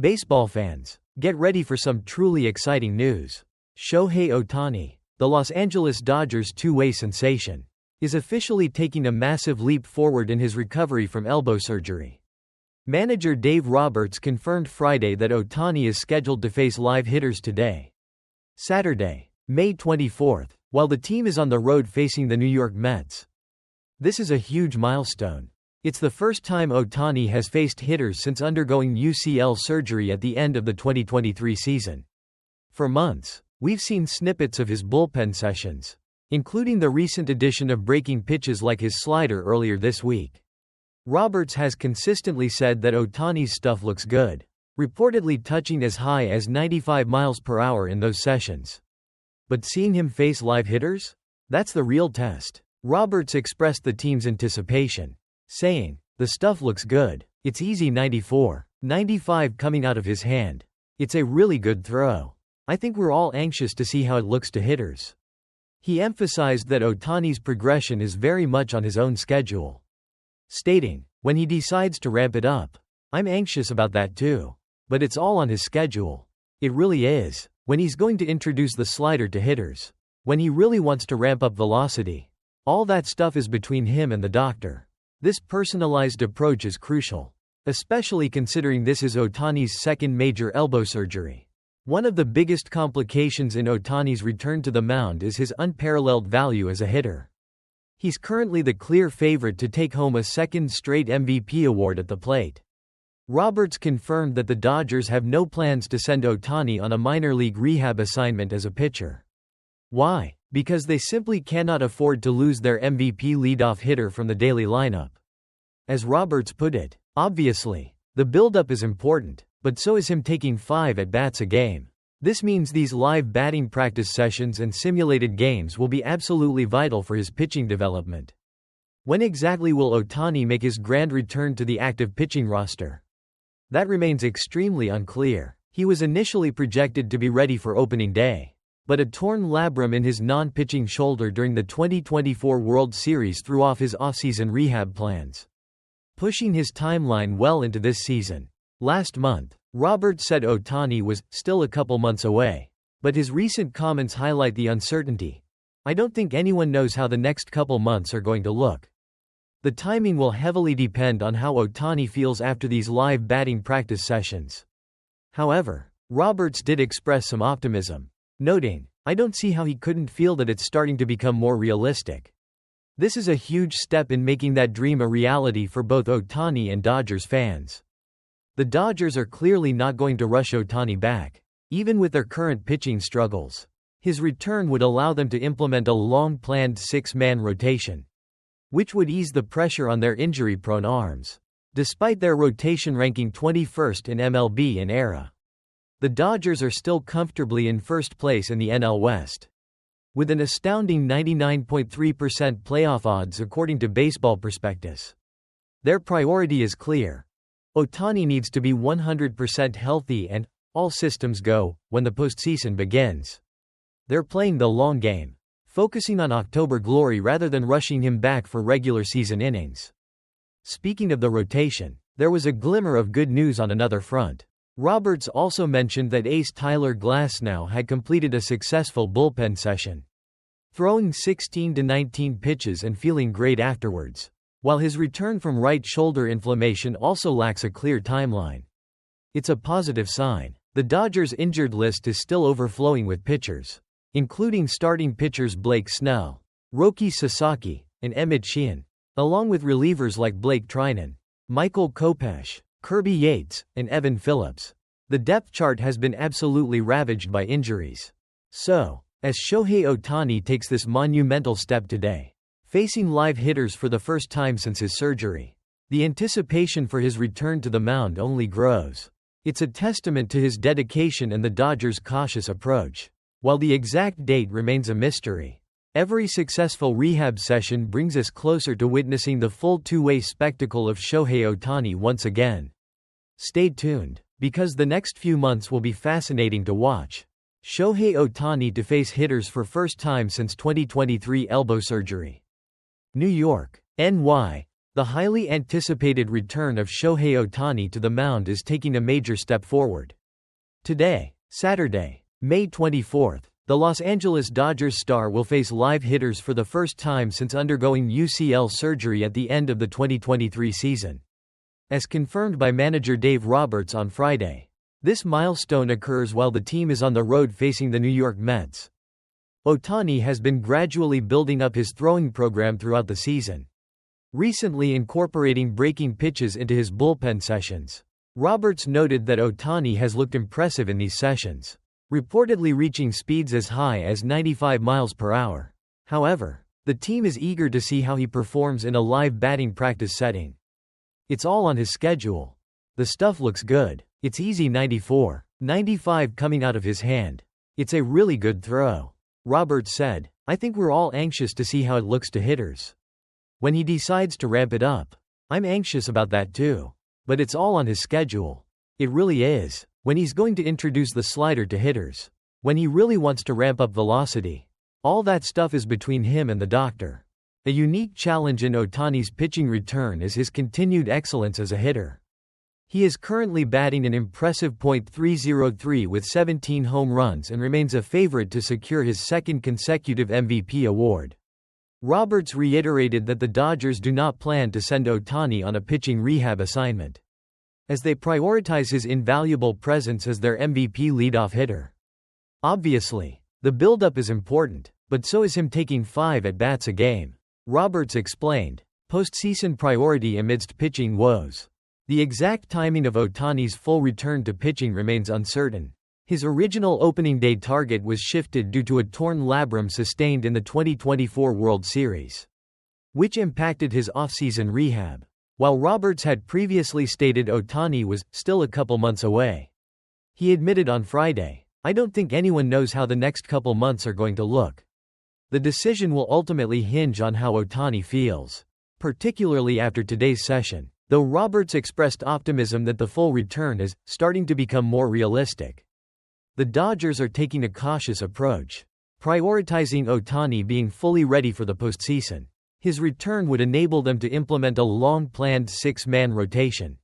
Baseball fans, get ready for some truly exciting news. Shohei Ohtani, the Los Angeles Dodgers two-way sensation, is officially taking a massive leap forward in his recovery from elbow surgery. Manager Dave Roberts confirmed Friday that Ohtani is scheduled to face live hitters today, Saturday, May 24, while the team is on the road facing the New York Mets. This is a huge milestone. It's the first time Ohtani has faced hitters since undergoing UCL surgery at the end of the 2023 season. For months, we've seen snippets of his bullpen sessions, including the recent addition of breaking pitches like his slider earlier this week. Roberts has consistently said that Ohtani's stuff looks good, reportedly touching as high as 95 miles per hour in those sessions. But seeing him face live hitters? That's the real test. Roberts expressed the team's anticipation, saying, "The stuff looks good. It's easy 94, 95 coming out of his hand. It's a really good throw. I think we're all anxious to see how it looks to hitters." He emphasized that Ohtani's progression is very much on his own schedule, stating, "When he decides to ramp it up, I'm anxious about that too. But it's all on his schedule. It really is. When he's going to introduce the slider to hitters. When he really wants to ramp up velocity. All that stuff is between him and the doctor." This personalized approach is crucial, especially considering this is Ohtani's second major elbow surgery. One of the biggest complications in Ohtani's return to the mound is his unparalleled value as a hitter. He's currently the clear favorite to take home a second straight MVP award at the plate. Roberts confirmed that the Dodgers have no plans to send Ohtani on a minor league rehab assignment as a pitcher. Why? Because they simply cannot afford to lose their MVP leadoff hitter from the daily lineup. As Roberts put it, "Obviously, the buildup is important, but so is him taking 5 at-bats a game. This means these live batting practice sessions and simulated games will be absolutely vital for his pitching development." When exactly will Ohtani make his grand return to the active pitching roster? That remains extremely unclear. He was initially projected to be ready for opening day, but a torn labrum in his non-pitching shoulder during the 2024 World Series threw off his offseason rehab plans, pushing his timeline well into this season. Last month, Roberts said Ohtani was still a couple months away, but his recent comments highlight the uncertainty. "I don't think anyone knows how the next couple months are going to look. The timing will heavily depend on how Ohtani feels after these live batting practice sessions." However, Roberts did express some optimism, noting, "I don't see how he couldn't feel that it's starting to become more realistic." This is a huge step in making that dream a reality for both Ohtani and Dodgers fans. The Dodgers are clearly not going to rush Ohtani back, even with their current pitching struggles. His return would allow them to implement a long-planned 6-man rotation, which would ease the pressure on their injury-prone arms. Despite their rotation ranking 21st in MLB in ERA, the Dodgers are still comfortably in first place in the NL West, with an astounding 99.3% playoff odds according to Baseball Prospectus. Their priority is clear. Ohtani needs to be 100% healthy and all systems go when the postseason begins. They're playing the long game, focusing on October glory rather than rushing him back for regular season innings. Speaking of the rotation, there was a glimmer of good news on another front. Roberts also mentioned that ace Tyler Glasnow had completed a successful bullpen session, throwing 16 to 19 pitches and feeling great afterwards, while his return from right shoulder inflammation also lacks a clear timeline. It's a positive sign. The Dodgers' injured list is still overflowing with pitchers, including starting pitchers Blake Snell, Roki Sasaki, and Emmett Sheehan, along with relievers like Blake Trinan, Michael Kopech, Kirby Yates, and Evan Phillips. The depth chart has been absolutely ravaged by injuries. So, as Shohei Ohtani takes this monumental step today, facing live hitters for the first time since his surgery, the anticipation for his return to the mound only grows. It's a testament to his dedication and the Dodgers' cautious approach. While the exact date remains a mystery, every successful rehab session brings us closer to witnessing the full two-way spectacle of Shohei Ohtani once again. Stay tuned, because the next few months will be fascinating to watch. Shohei Ohtani to face hitters for first time since 2023 elbow surgery. New York, NY. The highly anticipated return of Shohei Ohtani to the mound is taking a major step forward. Today, Saturday, May 24, the Los Angeles Dodgers star will face live hitters for the first time since undergoing UCL surgery at the end of the 2023 season. As confirmed by manager Dave Roberts on Friday, this milestone occurs while the team is on the road facing the New York Mets. Ohtani has been gradually building up his throwing program throughout the season, recently incorporating breaking pitches into his bullpen sessions. Roberts noted that Ohtani has looked impressive in these sessions, reportedly reaching speeds as high as 95 miles per hour. However, the team is eager to see how he performs in a live batting practice setting. It's all on his schedule. The stuff looks good. It's easy 94-95 coming out of his hand. It's a really good throw, Roberts said. I think we're all anxious to see how it looks to hitters when he decides to ramp it up. I'm anxious about that too. But it's all on his schedule. It really is. When he's going to introduce the slider to hitters, when he really wants to ramp up velocity. All that stuff is between him and the doctor. A unique challenge in Ohtani's pitching return is his continued excellence as a hitter. He is currently batting an impressive .303 with 17 home runs and remains a favorite to secure his second consecutive MVP award. Roberts reiterated that the Dodgers do not plan to send Ohtani on a pitching rehab assignment, as they prioritize his invaluable presence as their MVP leadoff hitter. Obviously, the buildup is important, but so is him taking 5 at-bats a game, Roberts explained. Postseason priority amidst pitching woes. The exact timing of Ohtani's full return to pitching remains uncertain. His original opening day target was shifted due to a torn labrum sustained in the 2024 World Series, which impacted his offseason rehab. While Roberts had previously stated Ohtani was still a couple months away, he admitted on Friday, "I don't think anyone knows how the next couple months are going to look. The decision will ultimately hinge on how Ohtani feels, particularly after today's session," though Roberts expressed optimism that the full return is starting to become more realistic. The Dodgers are taking a cautious approach, prioritizing Ohtani being fully ready for the postseason. His return would enable them to implement a long-planned 6-man rotation,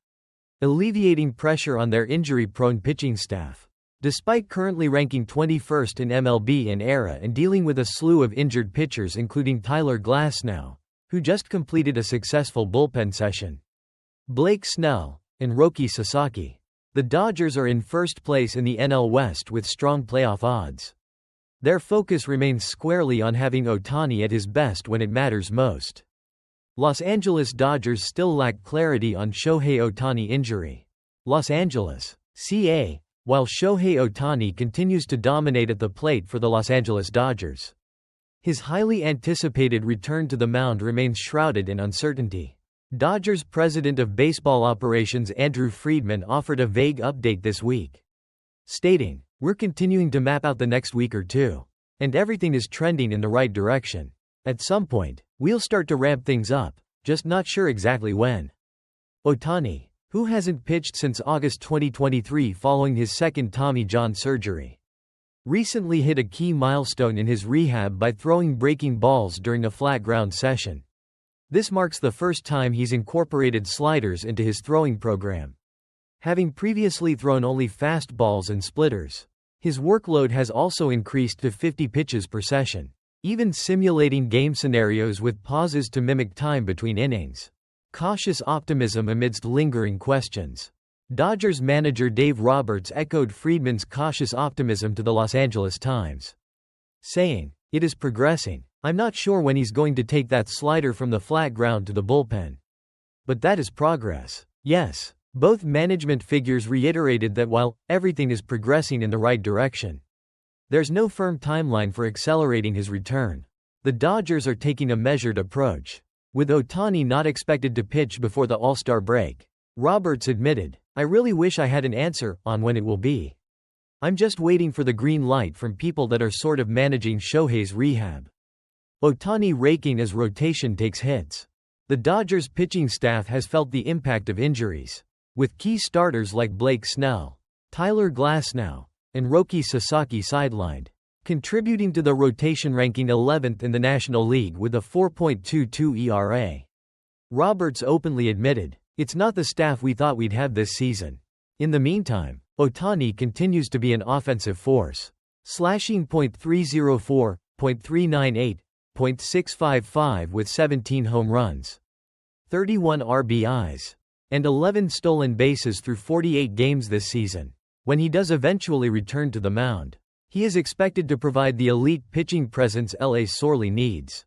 alleviating pressure on their injury-prone pitching staff. Despite currently ranking 21st in MLB in ERA and dealing with a slew of injured pitchers including Tyler Glasnow, who just completed a successful bullpen session, Blake Snell, and Roki Sasaki, the Dodgers are in first place in the NL West with strong playoff odds. Their focus remains squarely on having Ohtani at his best when it matters most. Los Angeles Dodgers still lack clarity on Shohei Ohtani injury. Los Angeles, CA. While Shohei Ohtani continues to dominate at the plate for the Los Angeles Dodgers, his highly anticipated return to the mound remains shrouded in uncertainty. Dodgers president of baseball operations Andrew Friedman offered a vague update this week, stating, "We're continuing to map out the next week or two, and everything is trending in the right direction. At some point, we'll start to ramp things up, just not sure exactly when." Ohtani, who hasn't pitched since August 2023 following his second Tommy John surgery, recently hit a key milestone in his rehab by throwing breaking balls during a flat ground session. This marks the first time he's incorporated sliders into his throwing program, having previously thrown only fastballs and splitters. His workload has also increased to 50 pitches per session, even simulating game scenarios with pauses to mimic time between innings. Cautious optimism amidst lingering questions. Dodgers manager Dave Roberts echoed Friedman's cautious optimism to the Los Angeles Times, saying, "It is progressing. I'm not sure when he's going to take that slider from the flat ground to the bullpen. But that is progress." Yes, both management figures reiterated that while everything is progressing in the right direction, there's no firm timeline for accelerating his return. The Dodgers are taking a measured approach, with Ohtani not expected to pitch before the All-Star break. Roberts admitted, "I really wish I had an answer on when it will be. I'm just waiting for the green light from people that are sort of managing Shohei's rehab." Ohtani raking as rotation takes hits. The Dodgers pitching staff has felt the impact of injuries, with key starters like Blake Snell, Tyler Glasnow, and Roki Sasaki sidelined, contributing to the rotation ranking 11th in the National League with a 4.22 ERA. Roberts openly admitted, "It's not the staff we thought we'd have this season." In the meantime, Ohtani continues to be an offensive force, slashing .304, .398, .655 with 17 home runs, 31 RBIs, and 11 stolen bases through 48 games this season. When he does eventually return to the mound, he is expected to provide the elite pitching presence LA sorely needs.